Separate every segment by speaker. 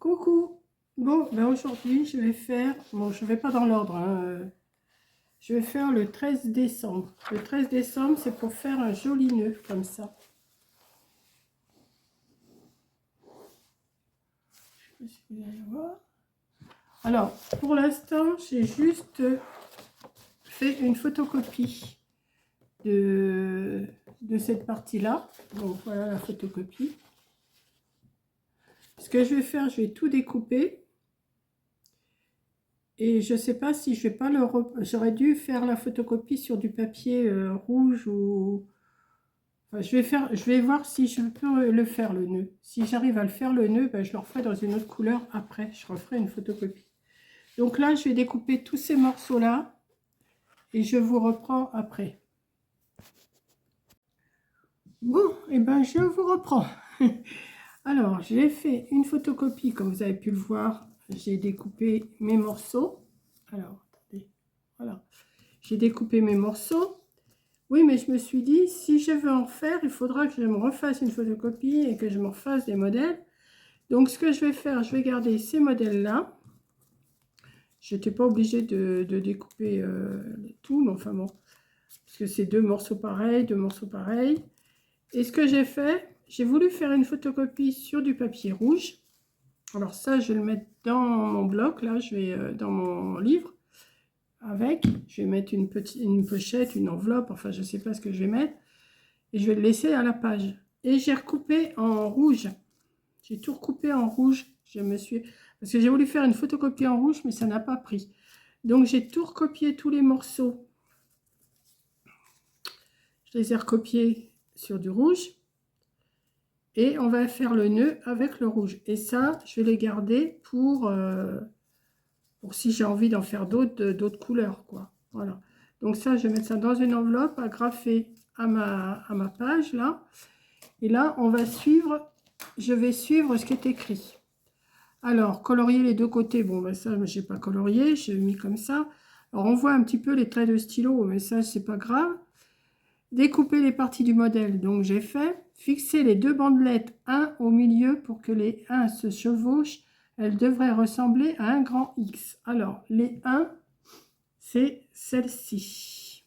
Speaker 1: Coucou. Bon, ben aujourd'hui, je vais faire... Bon, je vais pas dans l'ordre, hein, je vais faire le 13 décembre. Le 13 décembre, c'est pour faire un joli nœud, comme ça. Je sais pas si vous allez voir. Alors, pour l'instant, j'ai juste fait une photocopie de cette partie-là. Donc, voilà la photocopie. Ce que je vais faire, je vais tout découper. Et je ne sais pas si je vais pas le... J'aurais dû faire la photocopie sur du papier rouge ou... Enfin, je vais voir si je peux le faire, le nœud. Si j'arrive à le faire, le nœud, ben, je le referai dans une autre couleur après. Je referai une photocopie. Donc là, je vais découper tous ces morceaux-là et je vous reprends après. Bon, et ben je vous reprends. Alors, j'ai fait une photocopie, comme vous avez pu le voir. J'ai découpé mes morceaux. Alors, attendez, voilà. J'ai découpé mes morceaux. Oui, mais je me suis dit, si je veux en faire, il faudra que je me refasse une photocopie et que je me refasse des modèles. Donc, ce que je vais faire, je vais garder ces modèles-là. Je n'étais pas obligée de découper tout, mais enfin bon, parce que c'est deux morceaux pareils, deux morceaux pareils. Et ce que j'ai fait, j'ai voulu faire une photocopie sur du papier rouge. Alors ça, je vais le mettre dans mon bloc, là, je vais dans mon livre. Avec, je vais mettre une pochette, une enveloppe, enfin je ne sais pas ce que je vais mettre. Et je vais le laisser à la page. Et j'ai recoupé en rouge. J'ai tout recoupé en rouge. Parce que j'ai voulu faire une photocopie en rouge, mais ça n'a pas pris. Donc j'ai tout recopié, tous les morceaux. Je les ai recopiés sur du rouge. Et on va faire le nœud avec le rouge. Et ça, je vais les garder pour si j'ai envie d'en faire d'autres couleurs, quoi. Voilà. Donc ça, je vais mettre ça dans une enveloppe, agrafée à ma page, là. Et là, on va suivre, je vais suivre ce qui est écrit. Alors, colorier les deux côtés. Bon, ben ça, je n'ai pas colorié, j'ai mis comme ça. Alors, on voit un petit peu les traits de stylo, mais ça, c'est pas grave. Découper les parties du modèle. Donc, j'ai fait. Fixer les deux bandelettes, un au milieu pour que les 1 se chevauchent. Elles devraient ressembler à un grand X. Alors, les 1, c'est celle-ci.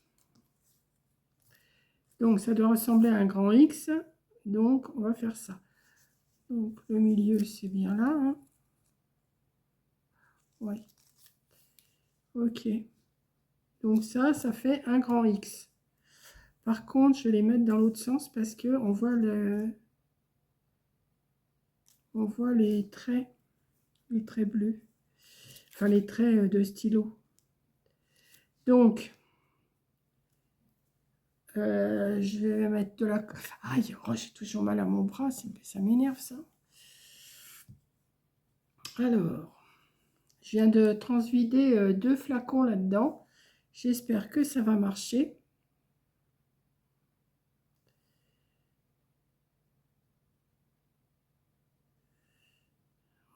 Speaker 1: Donc, ça doit ressembler à un grand X. Donc, on va faire ça. Donc, le milieu, c'est bien là. Hein. Oui. Ok. Donc, ça fait un grand X. Par contre, je vais les mettre dans l'autre sens parce que on voit les traits bleus. Enfin, les traits de stylo. Donc, je vais mettre de la... Aïe, oh, j'ai toujours mal à mon bras, ça m'énerve ça. Alors, je viens de transvider 2 flacons là-dedans. J'espère que ça va marcher.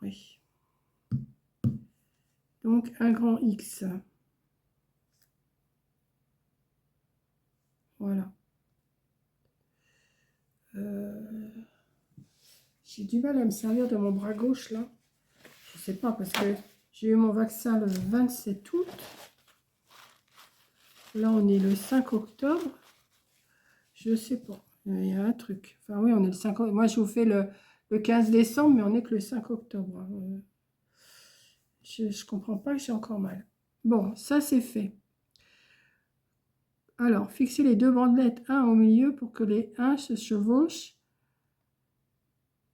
Speaker 1: Oui. Donc, un grand X. Voilà. J'ai du mal à me servir de mon bras gauche là. Je sais pas parce que j'ai eu mon vaccin le 27 août. Là on est le 5 octobre. Je sais pas. Il y a un truc. Enfin oui, on est le 5 octobre. Moi je vous fais le 15 décembre, mais on est que le 5 octobre. Je comprends pas que j'ai encore mal. Bon, ça c'est fait. Alors, fixer les deux bandelettes 1 au milieu pour que les 1 se chevauchent.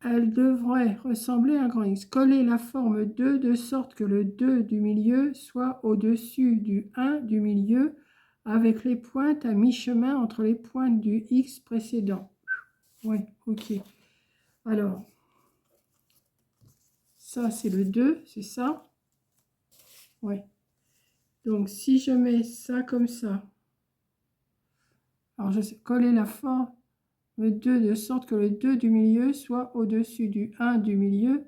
Speaker 1: Elle devrait ressembler à un grand X. Coller la forme 2 de sorte que le 2 du milieu soit au-dessus du 1 du milieu avec les pointes à mi-chemin entre les pointes du X précédent. Oui, ok. Alors, ça c'est le 2, c'est ça? Oui. Donc, si je mets ça comme ça, alors je sais, coller la forme 2 de sorte que le 2 du milieu soit au-dessus du 1 du milieu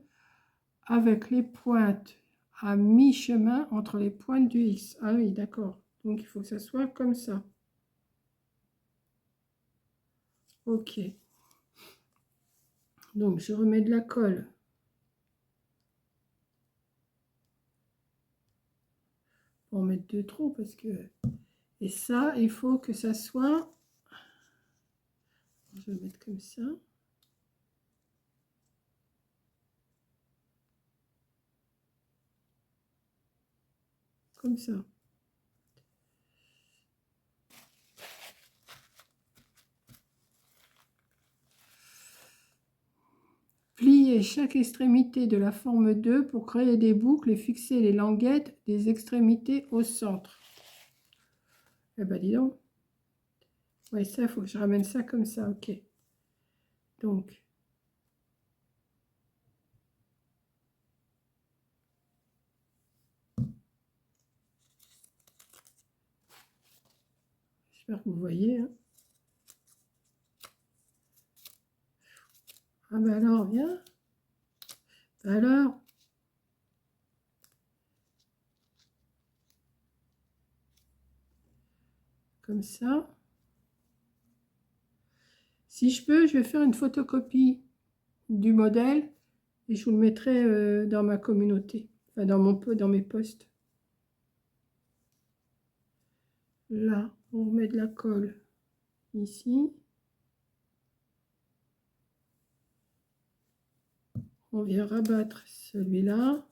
Speaker 1: avec les pointes à mi-chemin entre les pointes du X. Ah oui, d'accord. Donc, il faut que ça soit comme ça. Ok. Donc, je remets de la colle en mettre deux trop parce que... Et ça, il faut que ça soit... Je vais le mettre comme ça. Comme ça. Plier chaque extrémité de la forme 2 pour créer des boucles et fixer les languettes des extrémités au centre. Eh ben dis donc. Oui, ça, il faut que je ramène ça comme ça, ok. Donc, j'espère que vous voyez. Hein. Ah ben alors, viens. Alors, comme ça. Si je peux, je vais faire une photocopie du modèle et je vous le mettrai dans ma communauté, enfin dans mes posts. Là, on remet de la colle ici. On vient rabattre celui-là.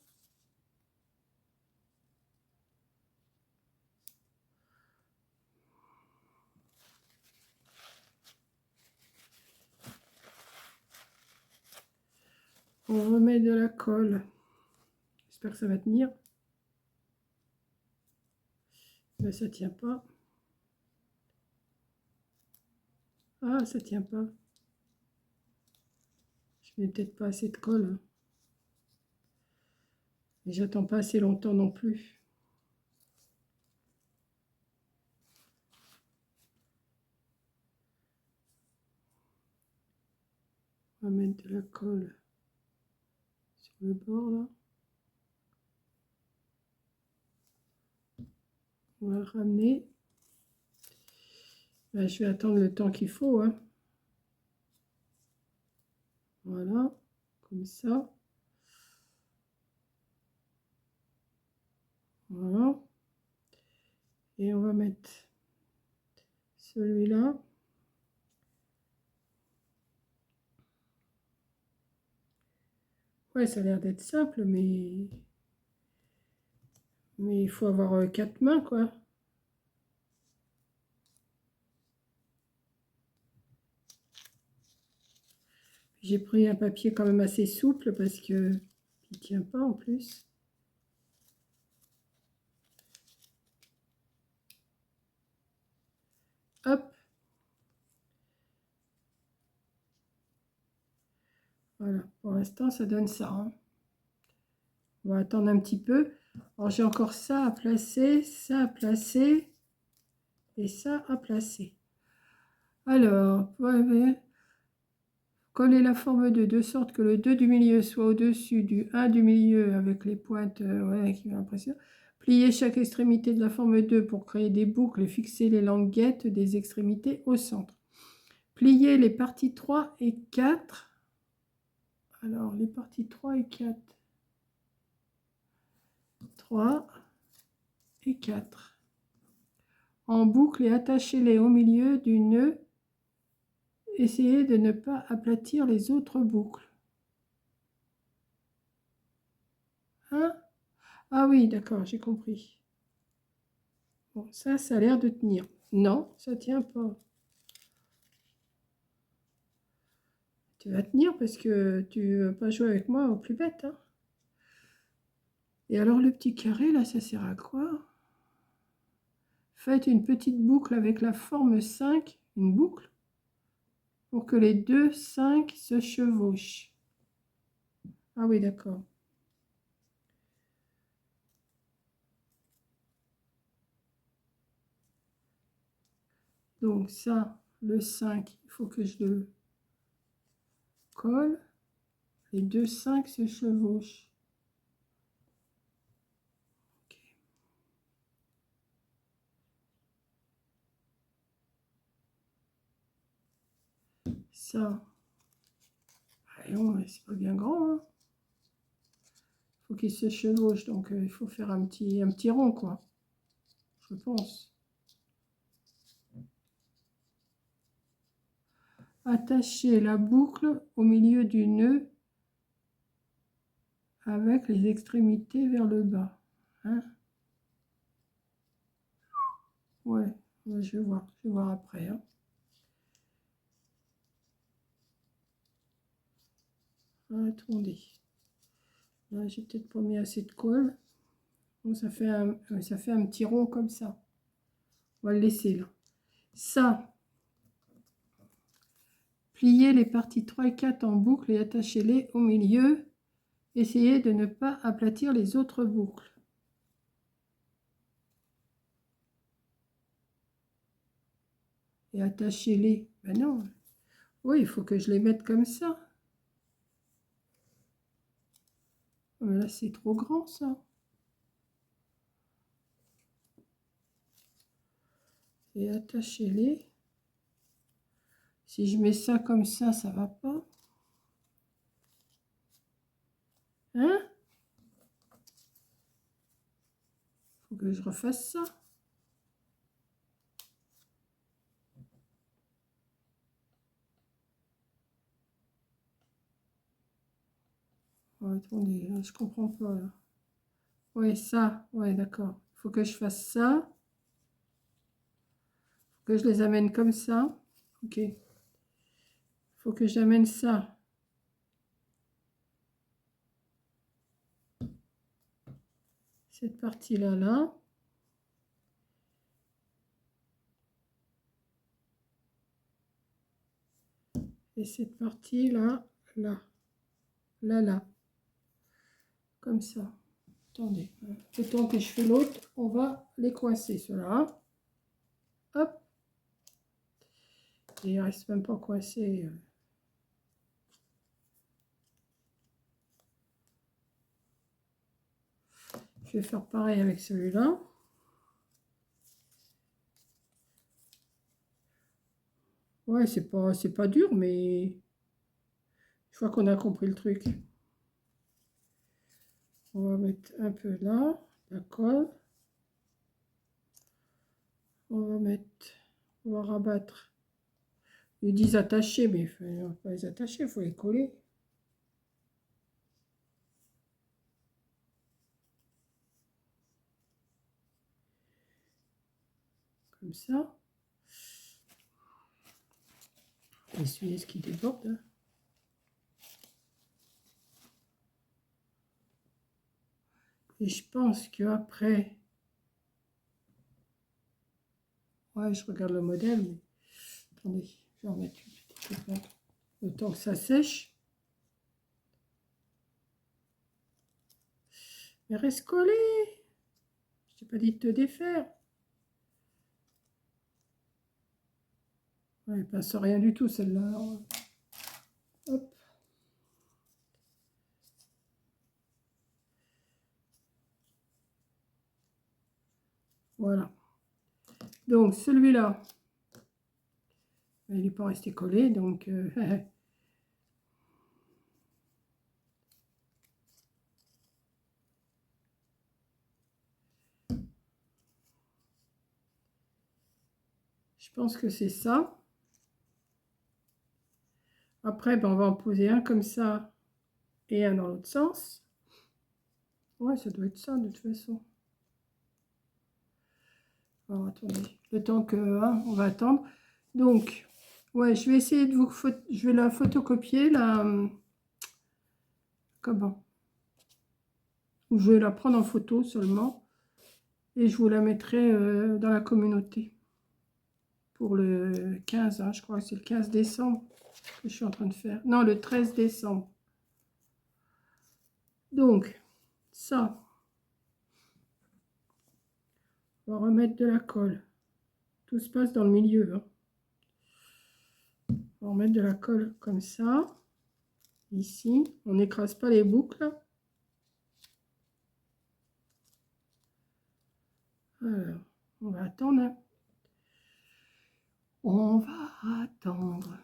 Speaker 1: On remet de la colle. J'espère que ça va tenir. Mais ça tient pas. Ah, ça tient pas. Je mets peut-être pas assez de colle. Hein. Et j'attends pas assez longtemps non plus. On va mettre de la colle sur le bord là. On va le ramener. Ben, je vais attendre le temps qu'il faut. Hein. Voilà, comme ça. Voilà. Et on va mettre celui-là. Ouais, ça a l'air d'être simple, mais il faut avoir 4 mains, quoi. J'ai pris un papier quand même assez souple parce que il tient pas en plus. Hop. Voilà, pour l'instant, ça donne ça. Hein. On va attendre un petit peu. Alors, j'ai encore ça à placer, ça à placer et ça à placer. Alors, ouais, coller la forme 2 de sorte que le 2 du milieu soit au-dessus du 1 du milieu avec les pointes ouais, qui vont impressionner. Plier chaque extrémité de la forme 2 pour créer des boucles et fixer les languettes des extrémités au centre. Plier les parties 3 et 4. Alors, les parties 3 et 4. 3 et 4. En boucle et attachez-les au milieu du nœud. Essayez de ne pas aplatir les autres boucles. Hein? Ah oui, d'accord, j'ai compris. Bon, ça a l'air de tenir. Non, ça tient pas. Tu vas tenir parce que tu vas pas jouer avec moi au plus bête. Hein. Et alors le petit carré, là, ça sert à quoi? Faites une petite boucle avec la forme 5, une boucle, pour que les deux 5 se chevauchent. Ah oui, d'accord. Donc ça, le 5, il faut que je le colle. Les deux 5 se chevauchent. Okay. Ça, c'est pas bien grand. Hein. Faut qu'il se chevauche, donc il faut faire un petit rond, quoi. je pense. Attachez la boucle au milieu du nœud avec les extrémités vers le bas. Hein? Ouais, je vais voir après. Hein. Attendez. Là, j'ai peut-être pas mis assez de colle. Bon, ça fait un petit rond comme ça. On va le laisser là. Ça, pliez les parties 3 et 4 en boucle et attachez-les au milieu. Essayez de ne pas aplatir les autres boucles. Et attachez-les. Ben non. Oui, il faut que je les mette comme ça. Mais là, c'est trop grand, ça. Et attachez-les. Si je mets ça comme ça va pas. Hein? Faut que je refasse ça. Oh, attendez, là, je comprends pas. Là. Ouais, ça. Ouais, d'accord. Il faut que je fasse ça. Faut que je les amène comme ça. Ok. Il faut que j'amène ça. Cette partie-là, là. Et cette partie-là, là. Là. Comme ça. Attendez. Le temps que je fais l'autre, on va les coincer, ceux-là. Hop. Et il ne reste même pas coincé. Je vais faire pareil avec celui-là. Ouais, c'est pas dur, mais je vois qu'on a compris le truc. On va mettre un peu là, d'accord. On va rabattre. Ils disent attacher, mais il ne faut pas les attacher, il faut les coller. Comme ça. Essuyer ce qui déborde. Hein. Et je pense qu'après, ouais, je regarde le modèle, mais attendez, je vais en mettre une petite peu. Le temps que ça sèche. Mais reste collé. Je t'ai pas dit de te défaire. Ouais, elle passe rien du tout celle-là. Hop. Voilà. Donc celui-là, il n'est pas resté collé, donc je pense que c'est ça. Après, ben, on va en poser un comme ça et un dans l'autre sens. Ouais, ça doit être ça de toute façon. Alors, attendez, le temps que hein, on va attendre. Donc, ouais, je vais essayer de je vais la photocopier là. Comment? Ou je vais la prendre en photo seulement et je vous la mettrai dans la communauté pour le 15. Hein, je crois que c'est le 15 décembre que je suis en train de faire. Non, le 13 décembre. Donc, ça, on va remettre de la colle. Tout se passe dans le milieu. Hein. On va remettre de la colle comme ça. Ici, on n'écrase pas les boucles. Alors, on va attendre. Hein. On va attendre.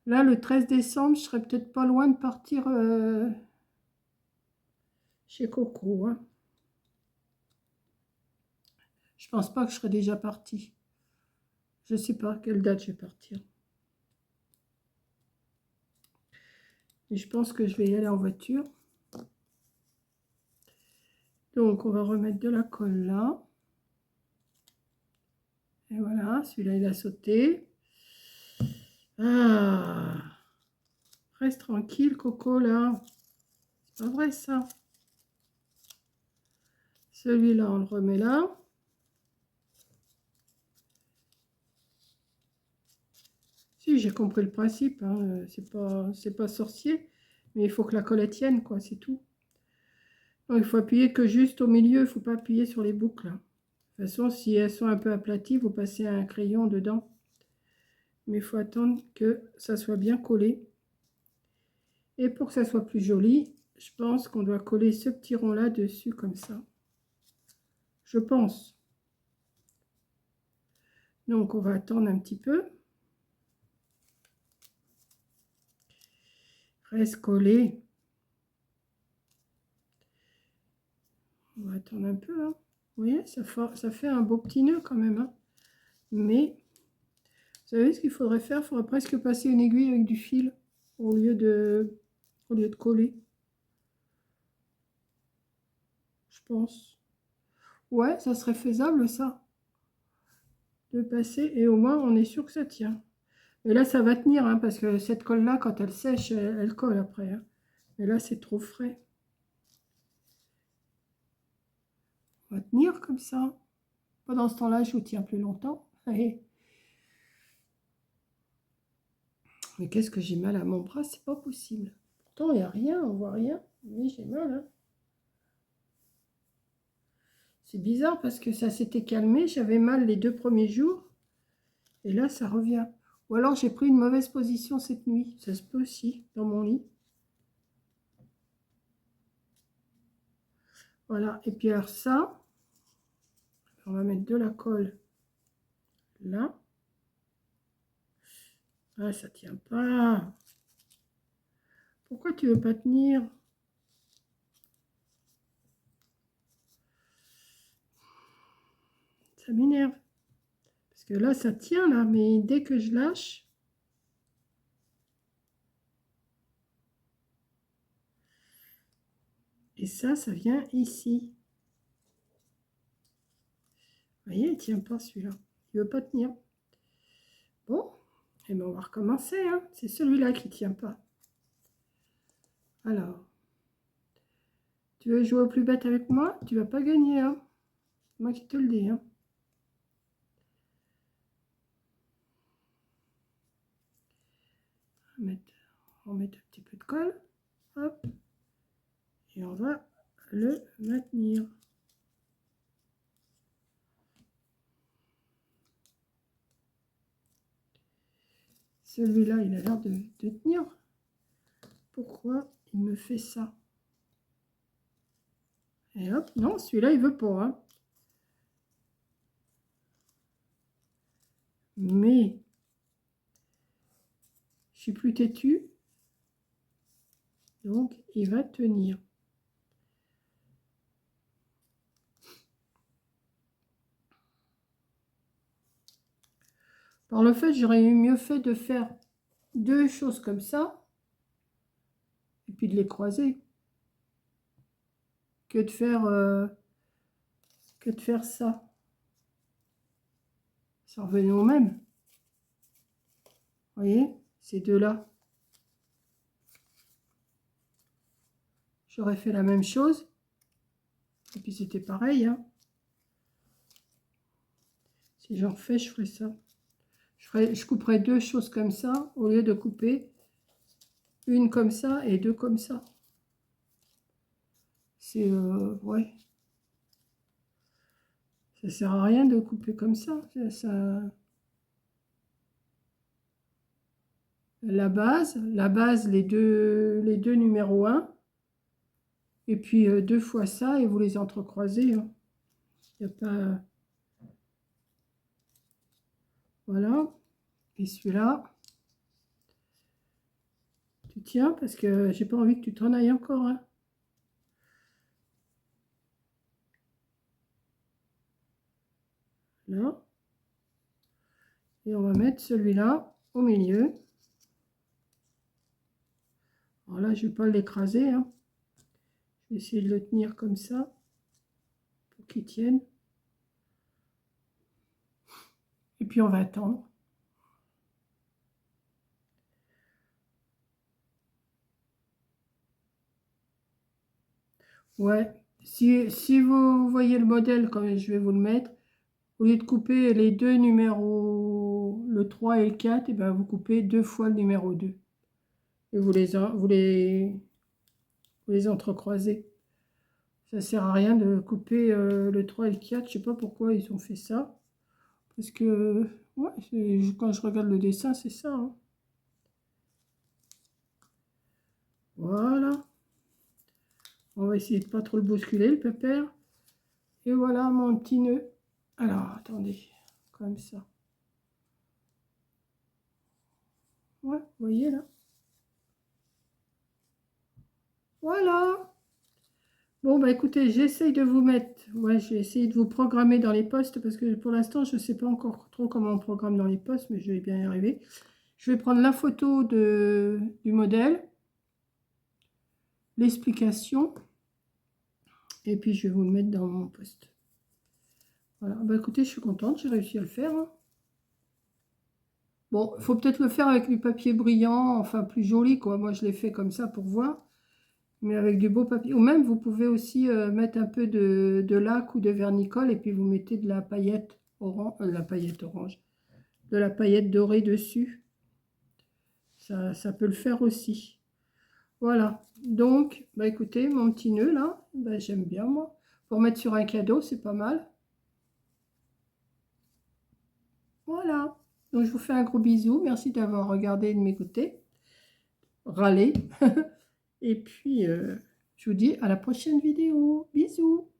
Speaker 1: Là, le 13 décembre, je serais peut-être pas loin de partir chez Coco. Hein. Je pense pas que je serai déjà partie. Je sais pas quelle date je vais partir. Et je pense que je vais y aller en voiture. Donc, on va remettre de la colle là. Et voilà, celui-là, il a sauté. Ah, reste tranquille, Coco, là. C'est pas vrai, ça. Celui-là, on le remet là. Si, j'ai compris le principe, hein. C'est pas sorcier. Mais il faut que la colle tienne, quoi, c'est tout. Donc, il faut appuyer que juste au milieu, il ne faut pas appuyer sur les boucles. De toute façon, si elles sont un peu aplaties, vous passez un crayon dedans. Mais il faut attendre que ça soit bien collé. Et pour que ça soit plus joli, je pense qu'on doit coller ce petit rond là dessus comme ça. Je pense. Donc on va attendre un petit peu. Reste collé. On va attendre un peu. Hein. Vous voyez, ça fait un beau petit nœud quand même. Hein. Mais, vous savez ce qu'il faudrait faire? Il faudrait presque passer une aiguille avec du fil au lieu de coller. Je pense. Ouais, ça serait faisable ça. De passer et au moins on est sûr que ça tient. Et là ça va tenir hein, parce que cette colle là quand elle sèche elle colle après. Hein. Mais là c'est trop frais. On va tenir comme ça. Pendant ce temps-là je vous tiens plus longtemps. Allez. Mais qu'est-ce que j'ai mal à mon bras, c'est pas possible. Pourtant il n'y a rien, on voit rien. Mais j'ai mal. Hein. C'est bizarre parce que ça s'était calmé. J'avais mal les 2 premiers jours. Et là ça revient. Ou alors j'ai pris une mauvaise position cette nuit. Ça se peut aussi dans mon lit. Voilà, et puis alors ça, on va mettre de la colle là. Ah, ça tient pas. Pourquoi tu veux pas tenir? Ça m'énerve. Parce que là, ça tient là, mais dès que je lâche, et ça vient ici. Vous voyez, il tient pas celui-là. Il veut pas tenir. Bon, et ben on va recommencer. Hein. C'est celui-là qui tient pas. Alors, tu veux jouer au plus bête avec moi? Tu vas pas gagner. Hein. Moi qui te le dis. Hein. On va mettre un petit peu de colle. Hop. Et on va le maintenir. Celui-là, il a l'air de tenir. Pourquoi il me fait ça? Et hop, non, celui-là, il veut pas. Hein. Mais, je suis plus têtue. Donc, il va tenir. Par le fait, j'aurais eu mieux fait de faire 2 choses comme ça. Et puis de les croiser. Que de faire ça. Ça revenait au même. Vous voyez, ces deux-là. J'aurais fait la même chose. Et puis c'était pareil. Hein. Si j'en refais, je ferai ça. Je couperai 2 choses comme ça au lieu de couper une comme ça et 2 comme ça. C'est ouais. Ça sert à rien de couper comme ça. La base, les deux numéros 1. Et puis 2 fois ça et vous les entrecroisez. Hein. Il n'y a pas. Voilà. Et celui-là. Tu tiens parce que j'ai pas envie que tu t'en ailles encore. Hein. Et on va mettre celui-là au milieu. Alors là, je ne vais pas l'écraser, hein. Je vais essayer de le tenir comme ça pour qu'il tienne. Et puis on va attendre. Ouais, si vous voyez le modèle, comme je vais vous le mettre, au lieu de couper les deux numéros, le 3 et le 4, et ben vous coupez 2 fois le numéro 2. Et vous les entrecroisez. Ça sert à rien de couper le 3 et le 4. Je sais pas pourquoi ils ont fait ça. Parce que, ouais, quand je regarde le dessin, c'est ça, hein. Voilà. On va essayer de pas trop le bousculer, le pépère. Et voilà mon petit nœud. Alors, attendez, comme ça. Ouais, vous voyez là. Voilà. Bon, bah écoutez, j'essaye de vous mettre, ouais, j'ai essayé de vous programmer dans les postes parce que pour l'instant, je ne sais pas encore trop comment on programme dans les postes, mais je vais bien y arriver. Je vais prendre la photo du modèle, l'explication, et puis je vais vous le mettre dans mon poste. Voilà, bah écoutez, je suis contente, j'ai réussi à le faire, hein. Bon, il faut peut-être le faire avec du papier brillant, enfin plus joli, quoi. Moi, je l'ai fait comme ça pour voir. Mais avec du beau papier. Ou même, vous pouvez aussi mettre un peu de lac ou de vernicole et puis vous mettez de la paillette orange, de la paillette dorée dessus. Ça peut le faire aussi. Voilà. Donc, bah écoutez, mon petit nœud là, bah, j'aime bien moi. Pour mettre sur un cadeau, c'est pas mal. Voilà. Donc, je vous fais un gros bisou. Merci d'avoir regardé et de m'écouter. Râler. Et puis, je vous dis à la prochaine vidéo. Bisous.